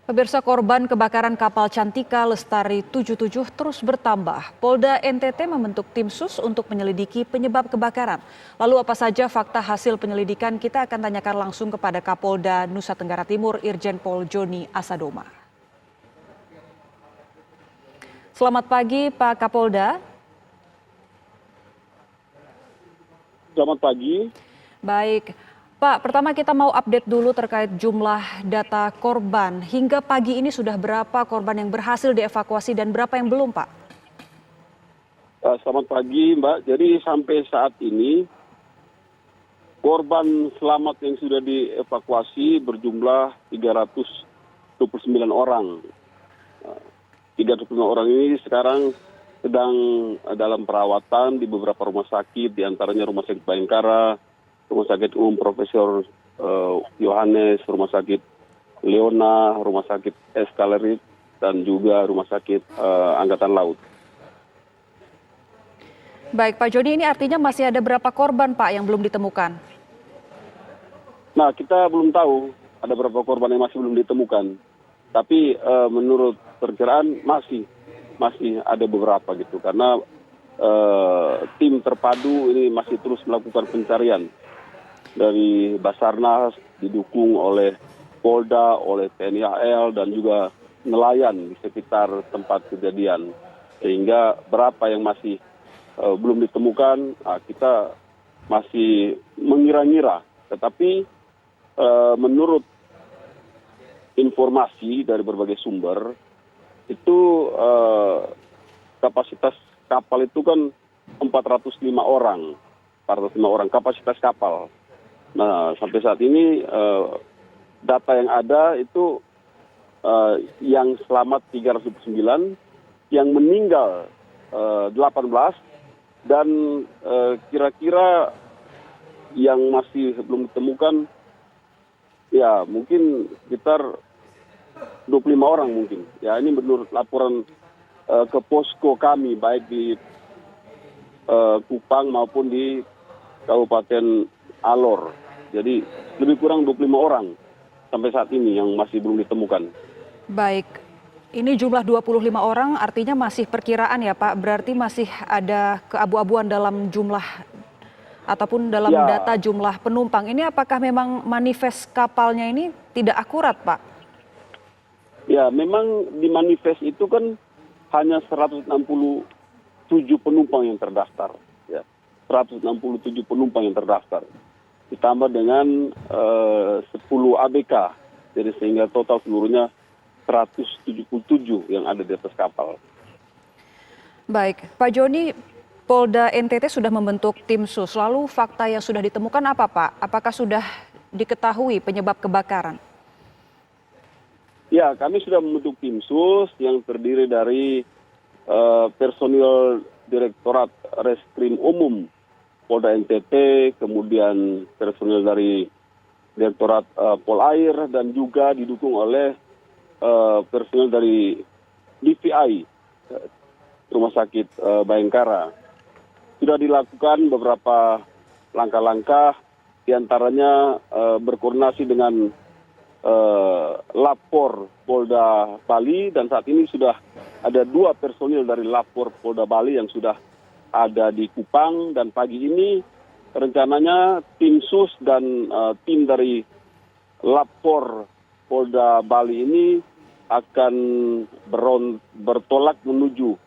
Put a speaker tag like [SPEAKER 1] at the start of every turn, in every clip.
[SPEAKER 1] Pemirsa, korban kebakaran kapal Cantika Lestari 77 terus bertambah. Polda NTT membentuk tim sus untuk menyelidiki penyebab kebakaran. Lalu apa saja fakta hasil penyelidikan, kita akan tanyakan langsung kepada Kapolda Nusa Tenggara Timur Irjen Pol Joni Asadoma. Selamat pagi Pak Kapolda.
[SPEAKER 2] Selamat pagi.
[SPEAKER 1] Baik. Pak, pertama kita mau update dulu terkait jumlah data korban. Hingga pagi ini sudah berapa korban yang berhasil dievakuasi dan berapa yang belum, Pak?
[SPEAKER 2] Selamat pagi, Mbak. Jadi sampai saat ini korban selamat yang sudah dievakuasi berjumlah 329 orang. 329 orang ini sekarang sedang dalam perawatan di beberapa rumah sakit, diantaranya Rumah Sakit Bayangkara, Rumah Sakit Umum Profesor Yohanes, Rumah Sakit Leona, Rumah Sakit Eskalerit, dan juga Rumah Sakit Angkatan Laut.
[SPEAKER 1] Baik, Pak Joni, ini artinya masih ada berapa korban, Pak, yang belum ditemukan?
[SPEAKER 2] Nah, kita belum tahu ada berapa korban yang masih belum ditemukan. Tapi menurut perkiraan masih ada beberapa gitu. Karena tim terpadu ini masih terus melakukan pencarian. Dari Basarnas didukung oleh Polda, oleh TNI AL, dan juga nelayan di sekitar tempat kejadian. Sehingga berapa yang masih belum ditemukan, kita masih mengira-ngira. Tetapi menurut informasi dari berbagai sumber, itu kapasitas kapal itu kan 405 orang kapasitas kapal. Nah, sampai saat ini data yang ada itu yang selamat 309, yang meninggal 18, dan kira-kira yang masih belum ditemukan ya mungkin sekitar 25 orang mungkin. Ya, ini menurut laporan ke posko kami baik di Kupang maupun di Kabupaten Alor. Jadi lebih kurang 25 orang sampai saat ini yang masih belum ditemukan.
[SPEAKER 1] Baik, ini jumlah 25 orang artinya masih perkiraan ya Pak, berarti masih ada keabu-abuan dalam jumlah ataupun dalam data jumlah penumpang. Ini apakah memang manifest kapalnya ini tidak akurat, Pak?
[SPEAKER 2] Ya, memang di manifest itu kan hanya 167 penumpang yang terdaftar. Ya, 167 penumpang yang terdaftar. Ditambah dengan 10 ABK, jadi sehingga total seluruhnya 177 yang ada di atas kapal.
[SPEAKER 1] Baik, Pak Joni, Polda NTT sudah membentuk tim sus. Lalu fakta yang sudah ditemukan apa, Pak? Apakah sudah diketahui penyebab kebakaran?
[SPEAKER 2] Ya, kami sudah membentuk tim sus yang terdiri dari personil Direktorat Reskrim Umum Polda NTT, kemudian personil dari Direktorat Polair, dan juga didukung oleh personil dari DVI, Rumah Sakit Bayangkara. Sudah dilakukan beberapa langkah-langkah, diantaranya berkoordinasi dengan Lapor Polda Bali, dan saat ini sudah ada 2 personil dari Lapor Polda Bali yang sudah ada di Kupang, dan pagi ini rencananya tim sus dan tim dari Lapor Polda Bali ini akan bertolak menuju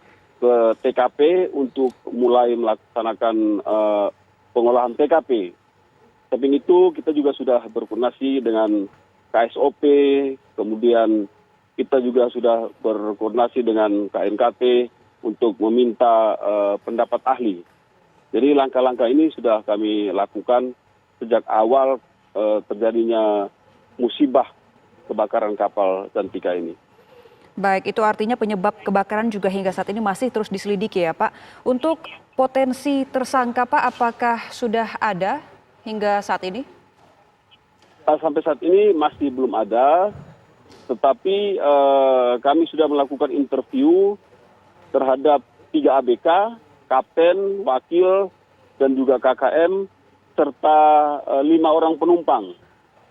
[SPEAKER 2] ke TKP untuk mulai melaksanakan pengolahan TKP. Samping itu kita juga sudah berkoordinasi dengan KSOP, kemudian kita juga sudah berkoordinasi dengan KNKT untuk meminta pendapat ahli. Jadi langkah-langkah ini sudah kami lakukan sejak awal terjadinya musibah kebakaran kapal Cantika ini.
[SPEAKER 1] Baik, itu artinya penyebab kebakaran juga hingga saat ini masih terus diselidiki ya Pak. Untuk potensi tersangka Pak, apakah sudah ada hingga saat ini?
[SPEAKER 2] Sampai saat ini masih belum ada, tetapi kami sudah melakukan interview terhadap 3 ABK, kapten, wakil, dan juga KKM, serta 5 orang penumpang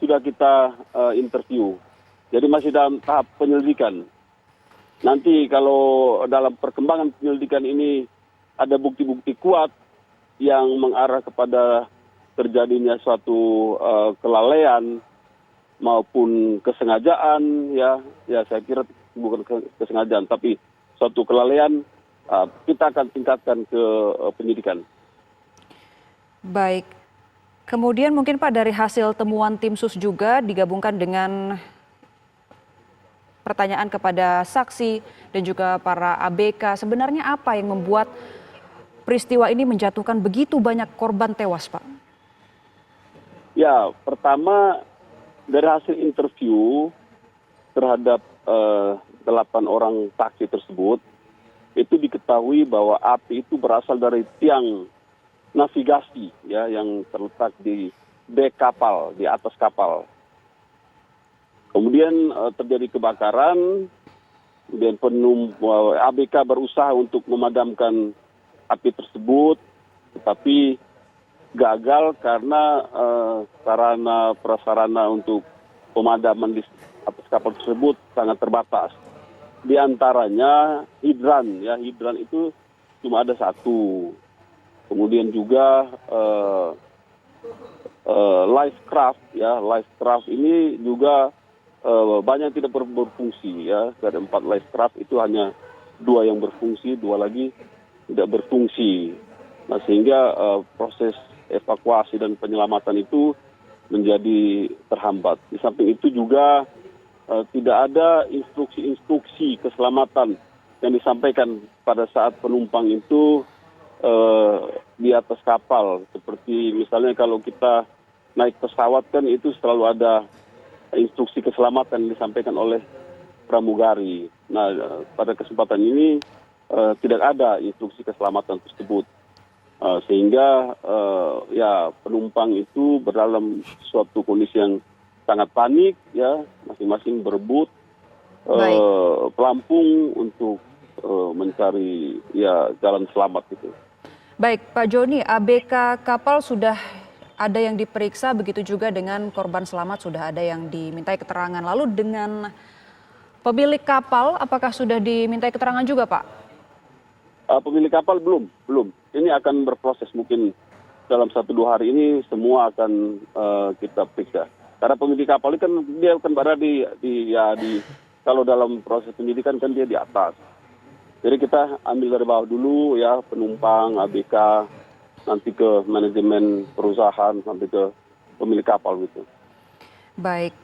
[SPEAKER 2] sudah kita interview. Jadi masih dalam tahap penyelidikan. Nanti kalau dalam perkembangan penyelidikan ini ada bukti-bukti kuat yang mengarah kepada terjadinya suatu kelalaian maupun kesengajaan, ya saya kira bukan kesengajaan, tapi suatu kelalaian, kita akan tingkatkan ke penyidikan.
[SPEAKER 1] Baik. Kemudian mungkin Pak dari hasil temuan tim sus juga digabungkan dengan pertanyaan kepada saksi dan juga para ABK, sebenarnya apa yang membuat peristiwa ini menjatuhkan begitu banyak korban tewas, Pak?
[SPEAKER 2] Ya, pertama dari hasil interview terhadap 8 orang saksi tersebut, itu diketahui bahwa api itu berasal dari tiang navigasi ya yang terletak di dek kapal, di atas kapal. Kemudian terjadi kebakaran, kemudian ABK berusaha untuk memadamkan api tersebut, tetapi gagal karena sarana prasarana untuk pemadaman di atas kapal tersebut sangat terbatas. Di antaranya hidran, ya hidran itu cuma ada satu. Kemudian juga lifecraft, ya lifecraft ini juga banyak tidak berfungsi, ya dari 4 lifecraft itu hanya 2 yang berfungsi, 2 lagi tidak berfungsi. Nah sehingga proses evakuasi dan penyelamatan itu menjadi terhambat. Di samping itu juga tidak ada instruksi-instruksi keselamatan yang disampaikan pada saat penumpang itu di atas kapal. Seperti misalnya kalau kita naik pesawat kan itu selalu ada instruksi keselamatan yang disampaikan oleh pramugari. Nah pada kesempatan ini tidak ada instruksi keselamatan tersebut. Sehingga ya penumpang itu berdalam suatu kondisi yang sangat panik, ya masing-masing berebut pelampung untuk mencari ya jalan selamat gitu.
[SPEAKER 1] Baik, Pak Joni, ABK kapal sudah ada yang diperiksa, begitu juga dengan korban selamat sudah ada yang dimintai keterangan. Lalu dengan pemilik kapal, apakah sudah dimintai keterangan juga, Pak?
[SPEAKER 2] Pemilik kapal belum. Ini akan berproses mungkin dalam 1-2 hari ini semua akan kita periksa. Karena pemilik kapal ini kan dia akan berada di kalau dalam proses penyidikan kan dia di atas. Jadi kita ambil dari bawah dulu ya penumpang, ABK, nanti ke manajemen perusahaan, sampai ke pemilik kapal gitu.
[SPEAKER 1] Baik.